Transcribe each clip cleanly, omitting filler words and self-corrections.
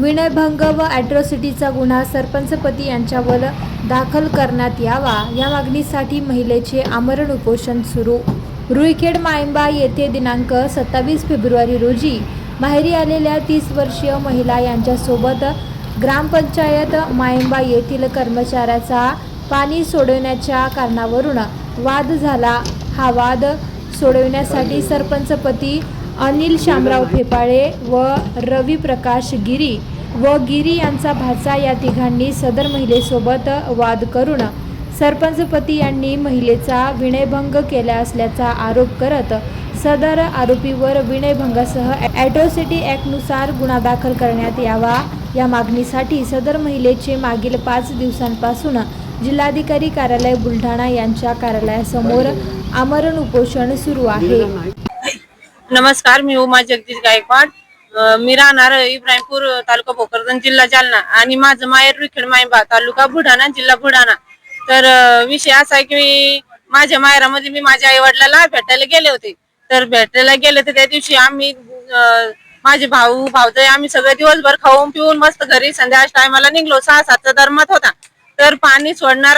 विनयभंग व ॲट्रॉसिटीचा गुन्हा सरपंचपती यांच्यावर दाखल करण्यात यावा या मागणीसाठी महिलेचे आमरण उपोषण सुरू। रुईखेड मायंबा येथे दिनांक 27 फेब्रुवारी रोजी माहेरी आलेल्या 30 वर्षीय महिला यांच्यासोबत ग्रामपंचायत मायंबा येथील कर्मचाऱ्याचा पाणी सोडवण्याच्या कारणावरून वाद झाला। हा वाद सोडवण्यासाठी सरपंचपती अनिल शामराव फेपाळे व रवी प्रकाश गिरी व गिरी यांचा भाचा या तिघांनी सदर महिलेसोबत वाद करून सरपंचपती यांनी महिलेचा विनयभंग केला असल्याचा आरोप करत सदर आरोपीवर विनयभंगासह ॲट्रॉसिटी ॲक्टनुसार गुन्हा दाखल करण्यात यावा या मागणीसाठी सदर महिलेचे मागील 5 दिवसांपासून जिल्हाधिकारी कार्यालय बुलढाणा यांच्या कार्यालयासमोर आमरण उपोषण सुरू आहे। नमस्कार, मी उमा जगदीश गायकवाड। मी राहणार इब्राहिमपूर, तालुका भोकरदन, जिल्हा जालना आणि माझं माहेर रुईखेड मायंबा, तालुका बुलढाणा, जिल्हा बुलढाणा। तर विषय असा आहे की माझ्या माहेरामध्ये मी माझ्या आई वडिलांना भेटायला गेले होते। तर भेटायला गेले तर त्या दिवशी आम्ही माझे भाऊ भावजय आम्ही सगळे दिवसभर खाऊन पिऊन मस्त घरी संध्याकाळच्या टायमाला निघलो। 6-7चा दरमत होता। तर पाणी सोडणार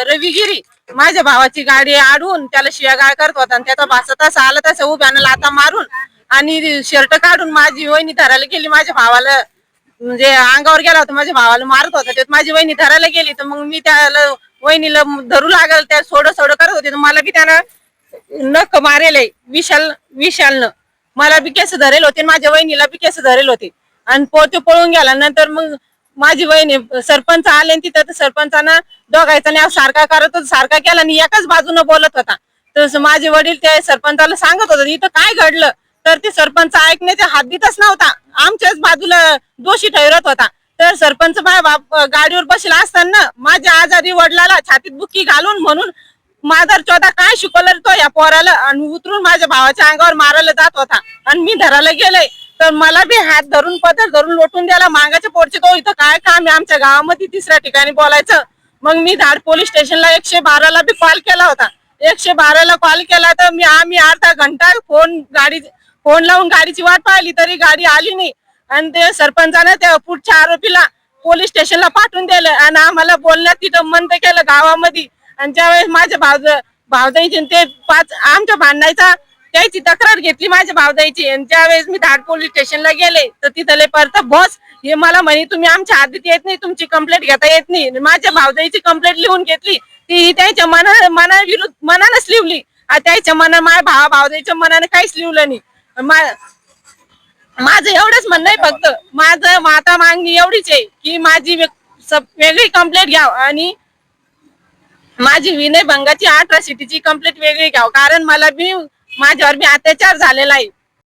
रविगिरी माझ्या भावाची गाडी अडवून त्याला शिव्यागाळ करत होता आणि त्याचा भाचा तसा आला तसा उभ्यानं लाथा मारून आणि शर्ट काढून माझी वहिनी धरायला गेली। माझ्या भावाला म्हणजे अंगावर गेला होता, माझ्या भावाला मारत होता, त्यात माझी वहिनी धरायला गेली। तर मग मी त्याला वहिनीला धरू लागल, त्या सोड करत होते। तर मला बी त्यानं नख मारेल विशालनं मला बी केस धरेल होते, माझ्या वहिनीला बी केस धरेल होते आणि पोटे पळून गेला। नंतर मग माझी वहिनी सरपंच आले तिथं, सरपंचानं दोघायचा न्याय सारखा करत होता, सारखा केला आणि एकाच बाजूने बोलत होता। तर माझे वडील त्या सरपंचाला सांगत होते इथं काय घडलं, तर ते सरपंच ऐकण्याच्या हद्दीतच नव्हता, आमच्याच बाजूला दोषी ठरवत होता। तर सरपंच बाप गाडीवर बसला असताना माझ्या आजारी वडिलाला छातीत बुक्की घालून म्हणून माधर चौदा काय शिकवलं तो या पोराला आणि उतरून माझ्या भावाच्या अंगावर मारायला जात होता आणि मी धरायला गेले। तर मला बी हात धरून पदर धरून लोटून द्याला मागाच्या पोटचे, तो इथं काय काम आहे आमच्या गावामध्ये तिसऱ्या ठिकाणी बोलायचं। मग मी धाड पोलीस स्टेशनला 112ला बी कॉल केला होता। 112ला कॉल केला तर आम्ही अर्धा घंटा फोन लावून गाडीची वाट पाहिली तरी गाडी आली नाही आणि ते सरपंचाने त्या पुढच्या आरोपीला पोलीस स्टेशनला पाठवून दिलं आणि आम्हाला बोलण्यात तिथं मंद केलं गावामध्ये। आणि ज्यावेळेस माझ्या भावजाईची ते 5 आमच्या भांडायचा त्याची तक्रार घेतली माझ्या भावजाईची आणि ज्यावेळेस मी धाड पोलीस स्टेशनला गेले तर तिथले परत बॉस हे मला म्हणे तुम्ही आमच्या हद्दीत येत नाही, तुमची कंप्लेंट घेता येत नाही। माझ्या भावजाईची कंप्लेंट लिहून घेतली, ती त्याच्या मनानच लिहिली, त्याच्या माझ्या भावजाईच्या मनाने काहीच लिहिलं नाही। माझं एवढंच म्हणणं आहे, फक्त माझं माता मागणी एवढीच आहे की माझी वेगळी कंप्लेंट घ्याव आणि माझी विनयभंगाची ॲट्रॉसिटीची कंप्लेंट वेगळी घ्याव, कारण मला बी माझ्यावर बी अत्याचार झालेला आहे।